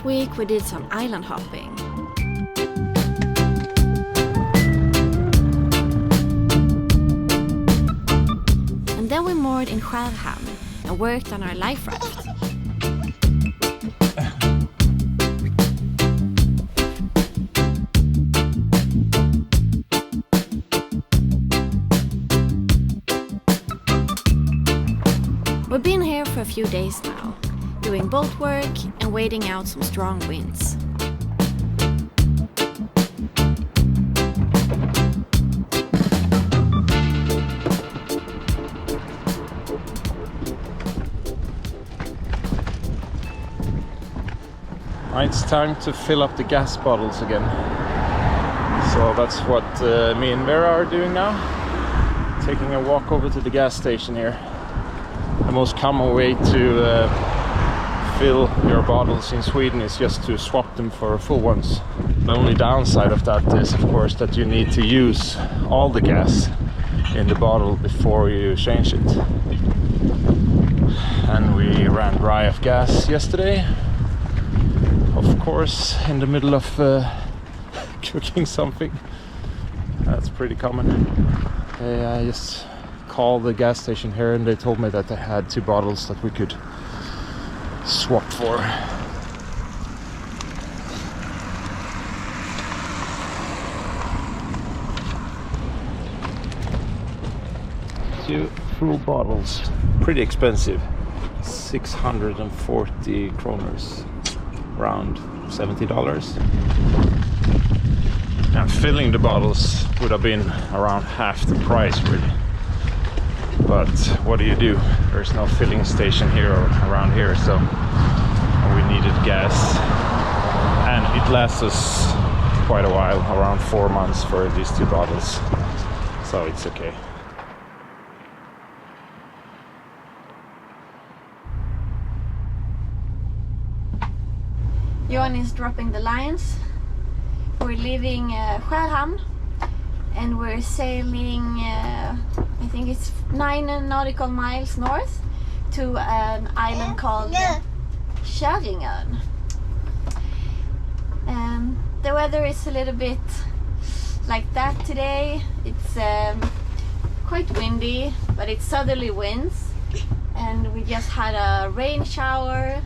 week we did some island hopping. And then we moored in Skärhamn and worked on our life raft. We've been here for a few days now, doing boat work and waiting out some strong winds. It's time to fill up the gas bottles again. So that's what me and Vera are doing now. Taking a walk over to the gas station here. The most common way to fill your bottles in Sweden is just to swap them for full ones. The only downside of that is, of course, that you need to use all the gas in the bottle before you change it. And we ran dry of gas yesterday. Of course, in the middle of cooking something. That's pretty common. I just called the gas station here and they told me that they had 2 bottles that we could swap for. Two full bottles. Pretty expensive. 640 kroners. Around $70. And filling the bottles would have been around half the price really. But what do? There's no filling station here or around here, so we needed gas. And it lasts us quite a while, around 4 months for these 2 bottles. So it's okay. Johan is dropping the lines. We're leaving Skärhamn and we're sailing, I think it's 9 nautical miles north to an island called Käringön. The weather is a little bit like that today. It's quite windy, but it's southerly winds, and we just had a rain shower,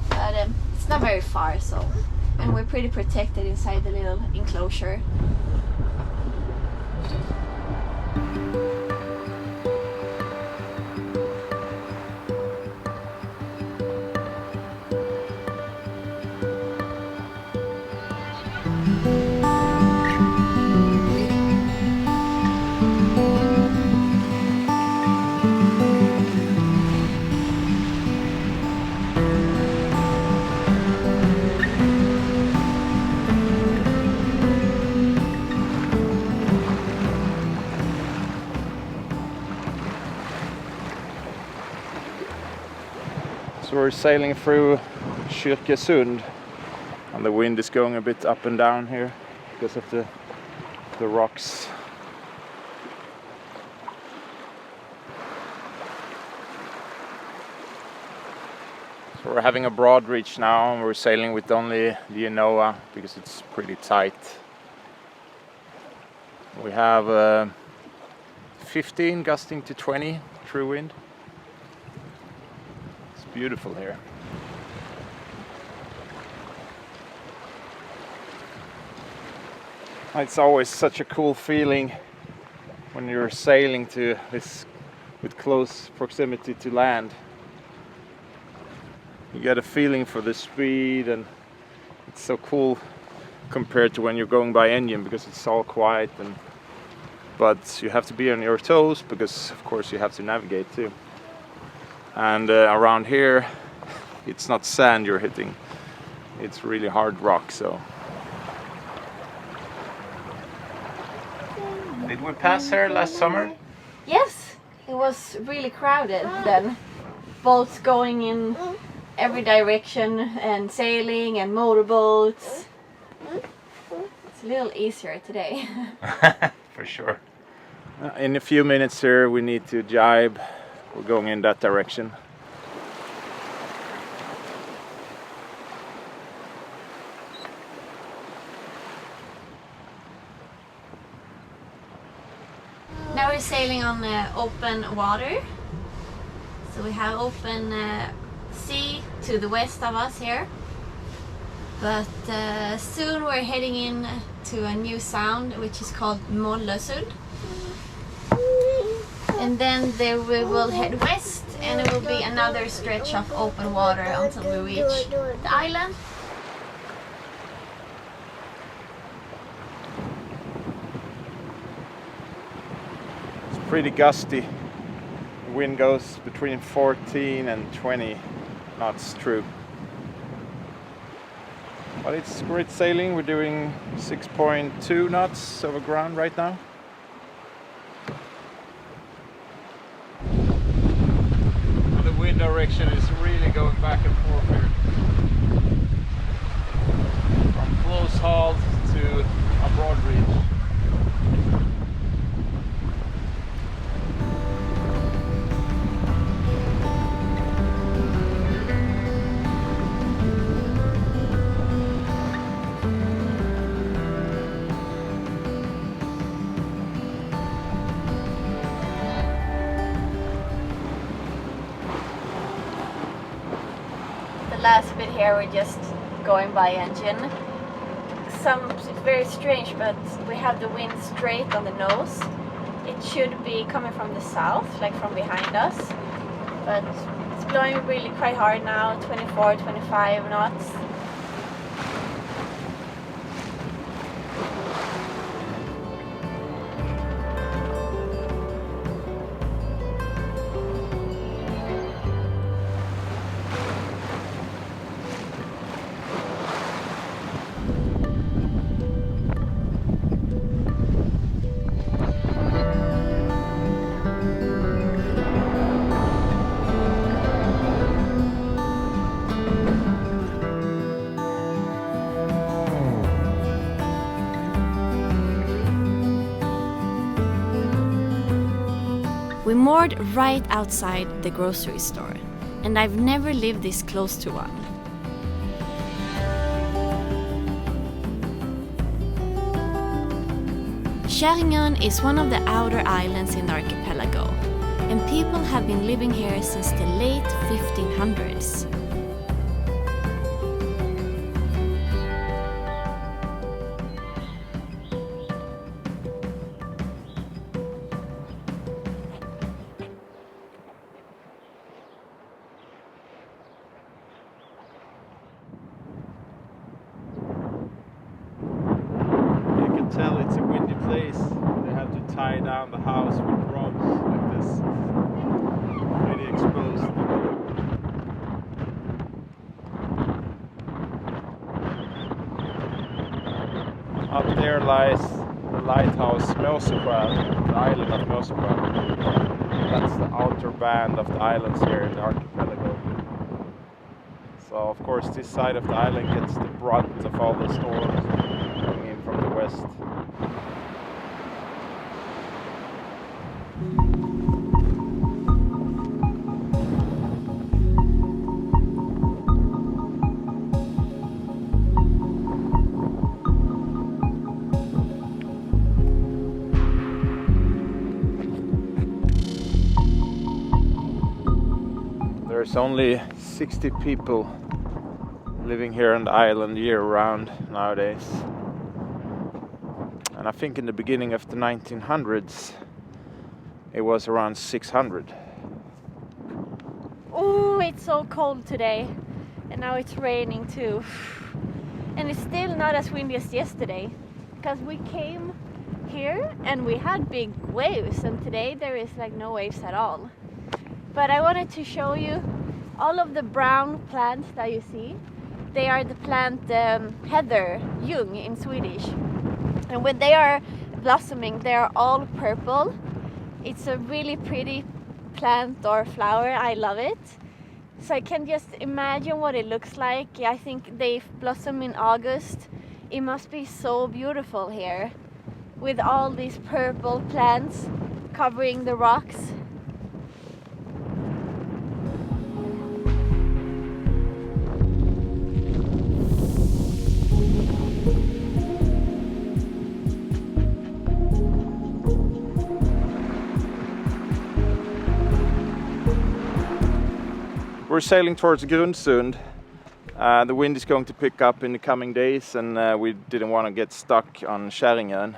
but it's not very far, so, and we're pretty protected inside the little enclosure. So we're sailing through Kyrkesund, and the wind is going a bit up and down here because of the rocks. So we're having a broad reach now, and we're sailing with only the Genoa because it's pretty tight. We have 15 gusting to 20 true wind. Beautiful here. It's always such a cool feeling when you're sailing to this with close proximity to land. You get a feeling for the speed, and it's so cool compared to when you're going by engine because it's all quiet, but you have to be on your toes because of course you have to navigate too. And around here, it's not sand you're hitting, it's really hard rock. So, did we pass here last summer? Yes, it was really crowded then. Boats going in every direction and sailing and motorboats. It's a little easier today. For sure. In a few minutes here we need to jibe. We're going in that direction. we're sailing on open water. So we have open sea to the west of us here. But soon we're heading in to a new sound which is called Mollösund. And then there we will head west and it will be another stretch of open water until we reach the island. Pretty gusty. The wind goes between 14 and 20 knots true. But it's great sailing. We're doing 6.2 knots over ground right now. And the wind direction is really going back and forth here. From close hauled to a broad reach. Last bit here we're just going by engine. It's very strange, but we have the wind straight on the nose. It should be coming from the south, like from behind us, but it's blowing really quite hard now, 24, 25 knots. We moored right outside the grocery store, and I've never lived this close to one. Käringön is one of the outer islands in the archipelago, and people have been living here since the late 1500s. Tell it's a windy place. They have to tie down the house with ropes like this. Pretty exposed. Up there lies the lighthouse Mosebra, the island of Mosebra. That's the outer band of the islands here in the archipelago. So of course this side of the island gets the brunt of all the storms coming in from the west. There's only 60 people living here on the island year-round nowadays. And I think in the beginning of the 1900s it was around 600. Oh, it's so cold today, and now it's raining too. And it's still not as windy as yesterday, because we came here and we had big waves, and today there is like no waves at all. But I wanted to show you all of the brown plants that you see. They are the plant heather, Ljung in Swedish. And when they are blossoming, they are all purple. It's a really pretty plant or flower. I love it. So I can just imagine what it looks like. I think they blossom in August. It must be so beautiful here with all these purple plants covering the rocks. we're sailing towards Grundsund. The wind is going to pick up in the coming days, and we didn't want to get stuck on Kärringön.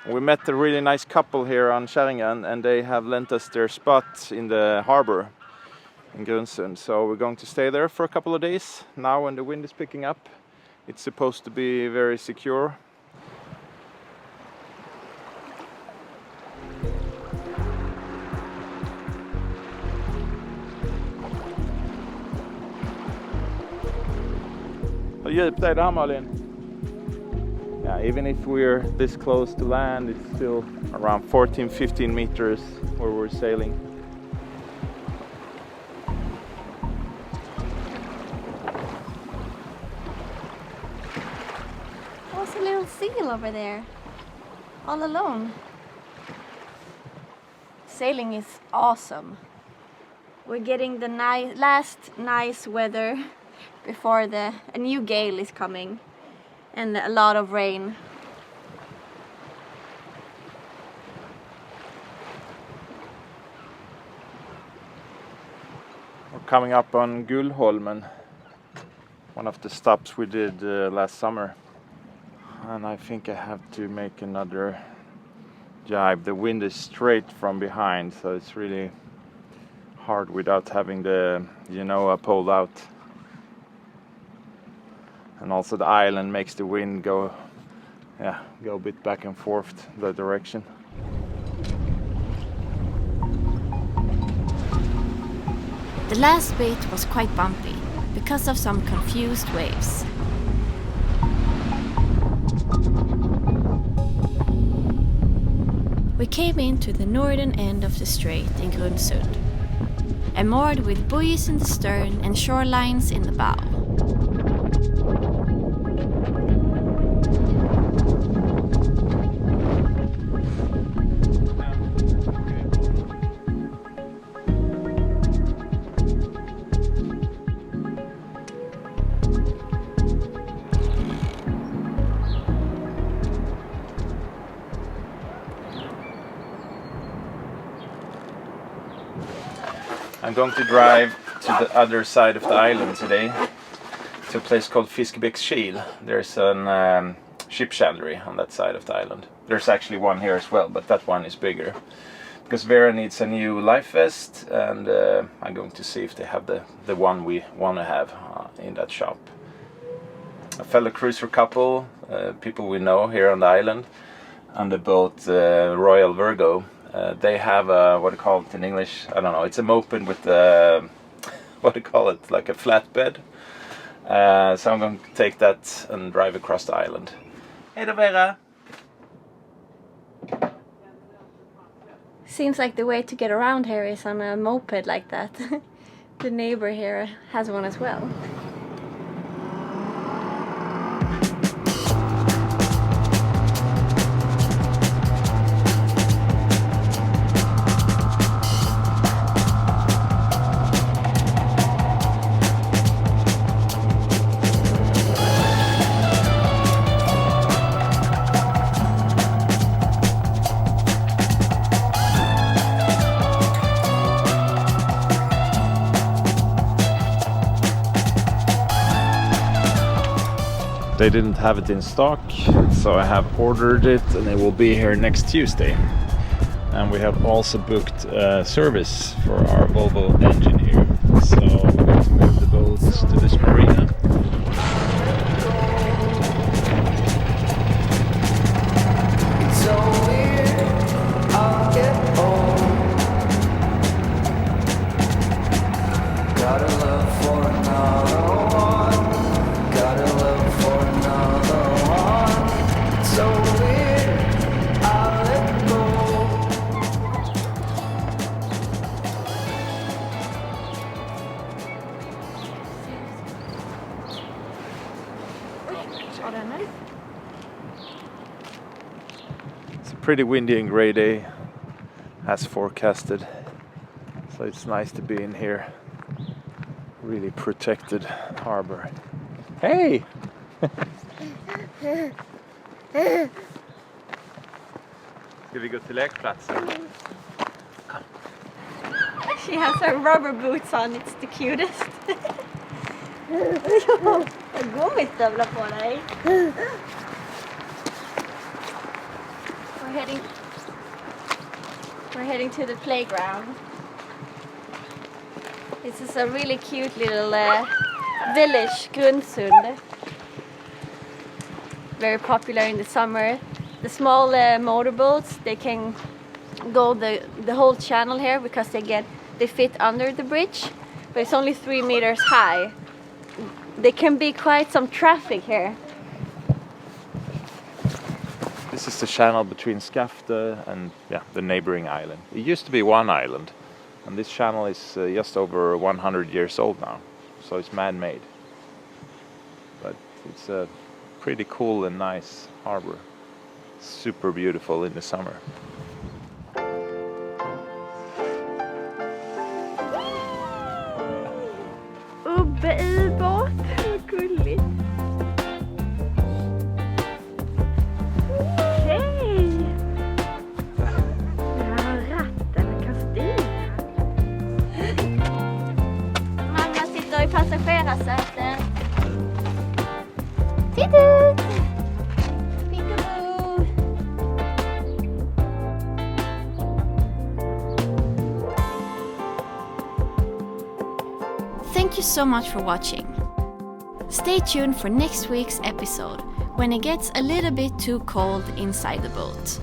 We met a really nice couple here on Kärringön, and they have lent us their spot in the harbor in Grundsund. So we're going to stay there for a couple of days. Now when the wind is picking up, it's supposed to be very secure. Hur djupt är det här, Malin? Yeah, even if we're this close to land, it's still around 14-15 meters where we're sailing. There's a little seal over there, all alone. Sailing is awesome. We're getting the last nice weather before a new gale is coming and a lot of rain. We're coming up on Gullholmen, one of the stops we did last summer. And I think I have to make another jibe. The wind is straight from behind, so it's really hard without having the Genoa pulled out. And also the island makes the wind go a bit back and forth the direction. The last bit was quite bumpy because of some confused waves. We came into the northern end of the strait in Grundsund, and moored with buoys in the stern and shorelines in the bow. I'm going to drive to the other side of the island today, to a place called Fiskebäckskil. There's a ship chandlery on that side of the island. There's actually one here as well, but that one is bigger. Because Vera needs a new life vest, and I'm going to see if they have the one we want to have in that shop. A fellow cruiser couple, people we know here on the island, on the boat Royal Virgo. They have what do you call it in English? I don't know. It's a moped with what do you call it? Like a flatbed. So I'm going to take that and drive across the island. Hey there, Vera. Seems like the way to get around here is on a moped like that. The neighbor here has one as well. They didn't have it in stock, so I have ordered it, and it will be here next Tuesday. And we have also booked service for our Volvo engine here, so we're going to move the boats to this marina. It's a pretty windy and grey day, as forecasted, so it's nice to be in here. Really protected harbor. Hey! Ska vi gå till lekplatsen? Kom. She has her rubber boots on, it's the cutest. Gummistövlar på dig. We're heading to the playground. This is a really cute little village, Grundsund. Very popular in the summer. The small motorboats, they can go the whole channel here because they fit under the bridge, but it's only 3 meters high. There can be quite some traffic here. This is the channel between Skafte and the neighboring island. It used to be one island, and this channel is just over 100 years old now, so it's man-made. But it's a pretty cool and nice harbor. Super beautiful in the summer. Ubbe-ubåt, vad gulligt. Hej! Jag har ratten och kan styra. Mamma sitter i passagerarsätet. Titt ut! Peekaboo! Thank you so much for watching. Stay tuned for next week's episode, when it gets a little bit too cold inside the boat.